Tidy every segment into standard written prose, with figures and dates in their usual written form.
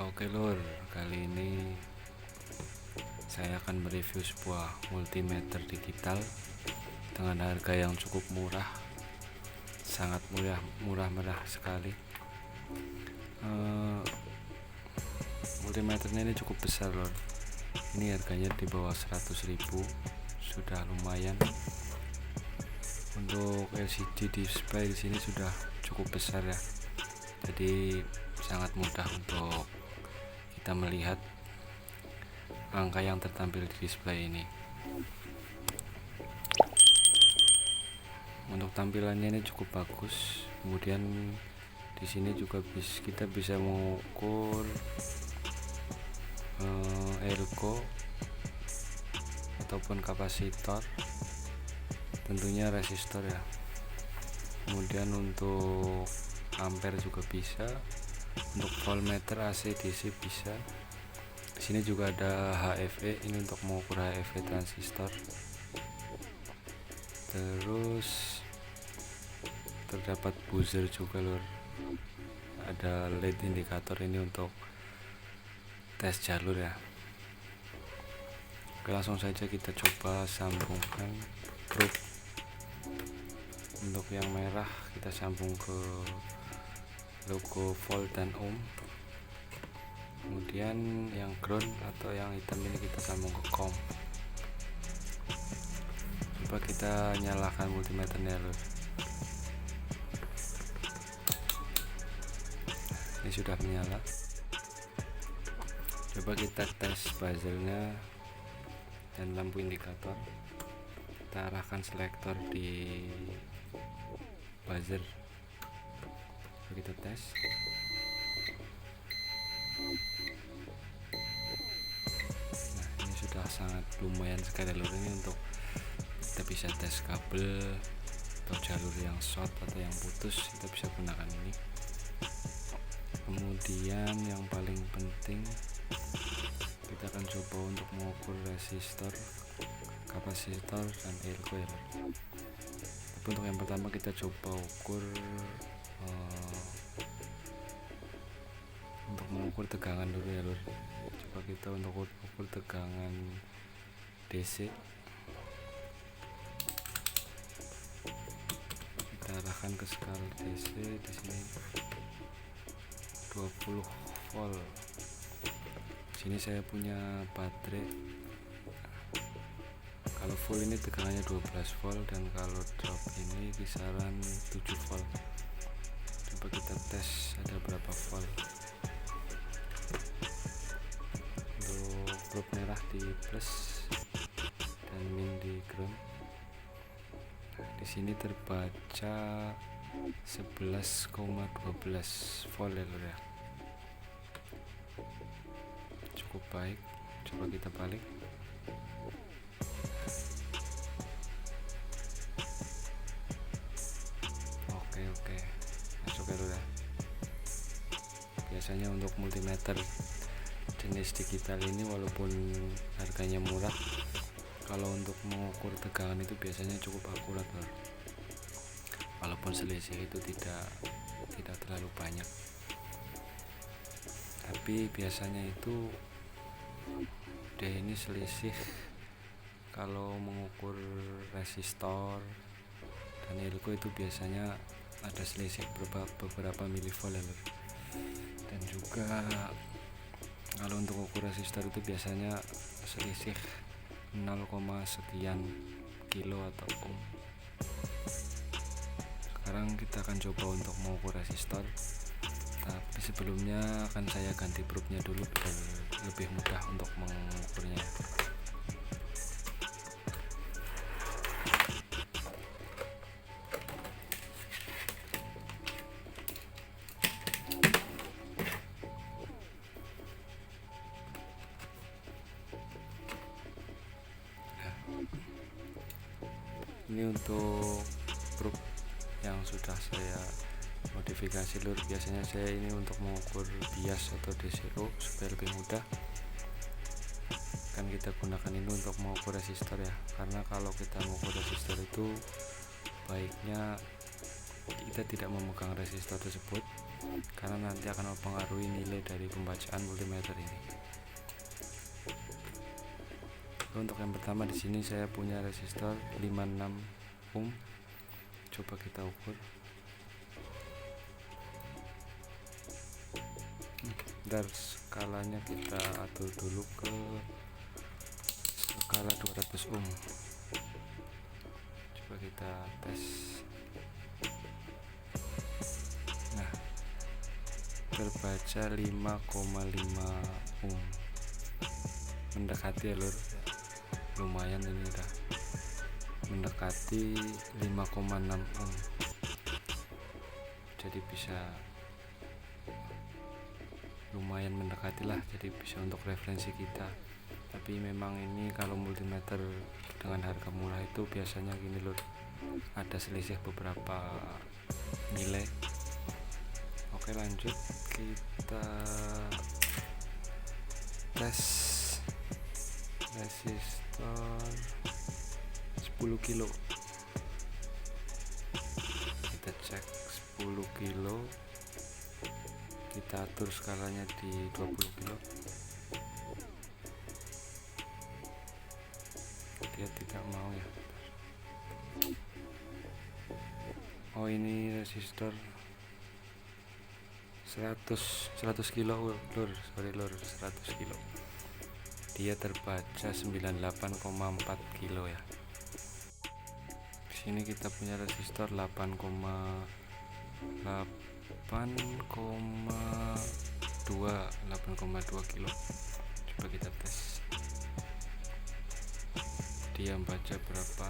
Oke lur, kali ini saya akan mereview sebuah multimeter digital dengan harga yang cukup murah, sangat murah sekali. Multimeternya ini cukup besar lur. Ini harganya di bawah 100.000, sudah lumayan. Untuk LCD display di sini sudah cukup besar ya, jadi sangat mudah untuk kita melihat angka yang tertampil di display ini. Untuk tampilannya ini cukup bagus. Kemudian di sini juga kita bisa mengukur elko ataupun kapasitor, tentunya resistor ya. Kemudian untuk ampere juga bisa, untuk voltmeter AC DC bisa. Di sini juga ada HFE, ini untuk mengukur HFE transistor. Terus terdapat buzzer juga lur. Ada LED indikator, ini untuk tes jalur ya. Oke, langsung saja kita coba sambungkan probe. Untuk yang merah kita sambung ke logo volt dan ohm. Kemudian yang ground atau yang hitam ini kita sambung ke COM. Coba kita nyalakan multimeternya lur. Ini sudah menyala. Coba kita tes bezelnya dan lampu indikator. Kita arahkan selektor di buzzer. Coba kita tes. Nah, ini sudah sangat lumayan sekali lur. Ini untuk kita bisa tes kabel atau jalur yang short atau yang putus, kita bisa gunakan ini. Kemudian yang paling penting, kita akan coba untuk mengukur resistor, kapasitor, dan elko ya. Tapi untuk yang pertama kita coba ukur untuk mengukur tegangan dulu ya lur. Coba kita untuk ukur tegangan DC. Kita arahkan ke skala DC di sini 20 volt. Sini saya punya baterai. Kalau full ini tegangannya 12 volt, dan kalau drop ini kisaran 7 volt. Coba kita tes ada berapa volt. Untuk probe merah di plus dan min di ground. Nah, di sini terbaca 11,12 volt ya lur ya. Cukup baik. Coba kita balik. Oke, masuk ya lur ya. Biasanya untuk multimeter jenis digital ini walaupun harganya murah, kalau untuk mengukur tegangan itu biasanya cukup akurat lur. Walaupun selisih itu tidak terlalu banyak, tapi biasanya itu dia ini selisih kalau mengukur resistor dan elko itu biasanya ada selisih beberapa milivolt ya lur. Dan juga kalau untuk ukur resistor itu biasanya selisih 0, sekian kilo atau ohm. Sekarang kita akan coba untuk mengukur resistor, tapi sebelumnya akan saya ganti probe-nya dulu biar lebih mudah untuk mengukurnya. Ini untuk probe yang sudah saya modifikasi lur. Biasanya saya ini untuk mengukur bias atau D0 supaya lebih mudah, kan kita gunakan ini untuk mengukur resistor ya. Karena kalau kita mengukur resistor itu baiknya kita tidak memegang resistor tersebut, karena nanti akan mempengaruhi nilai dari pembacaan multimeter ini. Untuk yang pertama di sini saya punya resistor 56 ohm. Coba kita ukur. Bentar, skalanya kita atur dulu ke skala 200 ohm. Coba kita tes. Nah, terbaca 5,5 ohm. Mendekati ya lur, lumayan ini udah mendekati 5,6 ohm, jadi bisa lumayan mendekati lah, jadi bisa untuk referensi kita. Tapi memang ini kalau multimeter dengan harga murah itu biasanya gini lur, ada selisih beberapa nilai. Oke, lanjut kita tes resistor 10 kilo. Kita cek 10 kilo, kita atur skalanya di 20 kilo. Dia tidak mau ya. Oh, ini resistor 100 kilo lur, sorry lur, 100 kilo. Dia terbaca 98,4 kilo ya. Di sini kita punya resistor 8,2 kilo. Coba kita tes. Dia membaca berapa?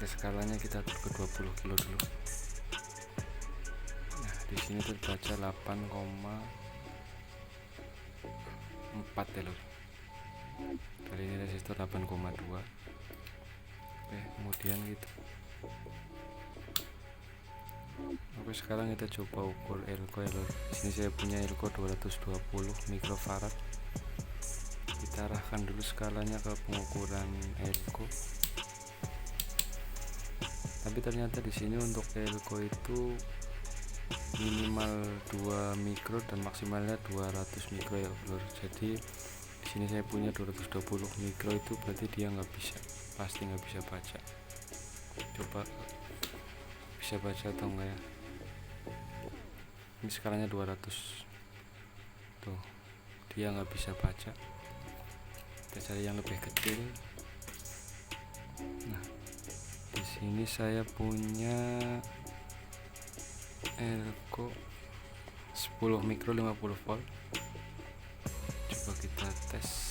Skalanya kita atur ke 20 kilo dulu. Nah, di sini terbaca 8,4 ya lur. Kali ini resistor 8,2. Oke, kemudian gitu. Oke, sekarang kita coba ukur elko ya lur. Di sini saya punya elko 220 mikrofarad. Kita arahkan dulu skalanya ke pengukuran elko. Tapi ternyata di sini untuk elko itu minimal 2 mikro dan maksimalnya 200 mikro ya lur. Jadi di sini saya punya 220 mikro, itu berarti dia pasti nggak bisa baca. Coba bisa baca atau enggak ya. Ini skalanya 200 tuh, dia nggak bisa baca. Kita cari yang lebih kecil. Nah, di sini saya punya elko 10 mikro 50 volt. Coba kita tes.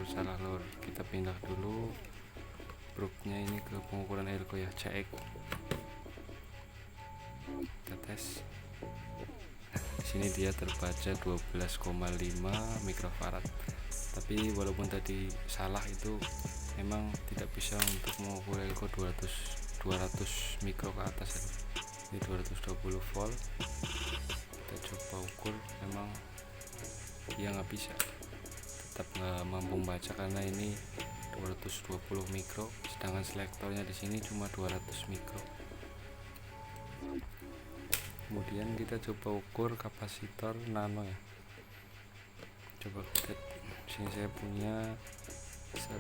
Salah lur. Kita pindah dulu probe-nya ini ke pengukuran elko ya, cek. Kita tes. Nah, di sini dia terbaca 12,5 mikrofarad. Tapi walaupun tadi salah, itu memang tidak bisa untuk mengukur elko 200 mikro ke atas ya. Ini 220 volt. Kita coba ukur, memang dia nggak bisa, tetap nggak mampu membaca karena ini 220 mikro, sedangkan selektornya di sini cuma 200 mikro. Kemudian kita coba ukur kapasitor nano ya. Coba kita, sini saya punya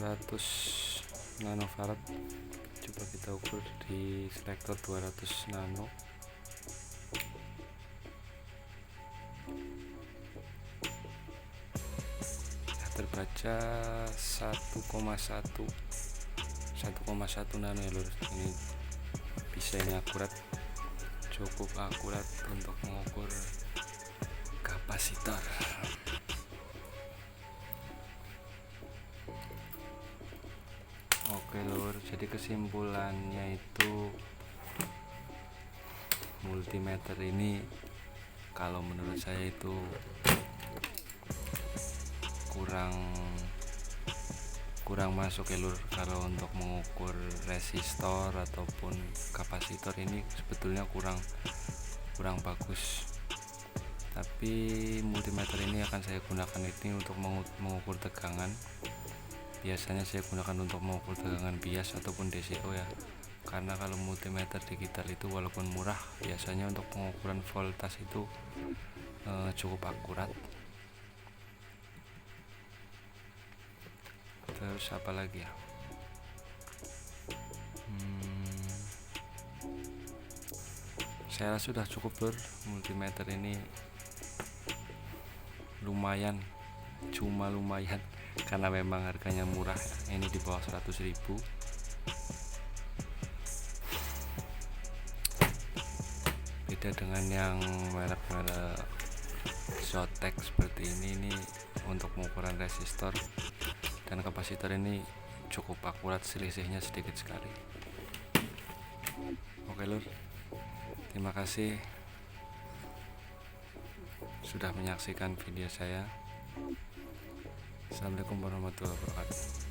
100 nanofarad. Coba kita ukur di selektor 200 nano. Terbaca 1,1 nano ya lur. Ini bisa, ini akurat, cukup akurat untuk mengukur kapasitor. Oke lur, jadi kesimpulannya itu multimeter ini kalau menurut saya kurang masuk ya lur. Kalau untuk mengukur resistor ataupun kapasitor ini sebetulnya kurang bagus, tapi multimeter ini akan saya gunakan ini untuk mengukur tegangan. Biasanya saya gunakan untuk mengukur tegangan bias ataupun DCO ya, karena kalau multimeter digital itu walaupun murah, biasanya untuk pengukuran voltage itu cukup akurat. Terus apa lagi ya, saya rasa sudah cukup lur. Multimeter ini lumayan, cuma lumayan karena memang harganya murah. Ini di bawah 100.000. Beda dengan yang merek-merek Zotac seperti ini untuk pengukuran resistor dan kapasitor ini cukup akurat, selisihnya sedikit sekali. Oke lur, terima kasih sudah menyaksikan video saya. Assalamualaikum warahmatullahi wabarakatuh.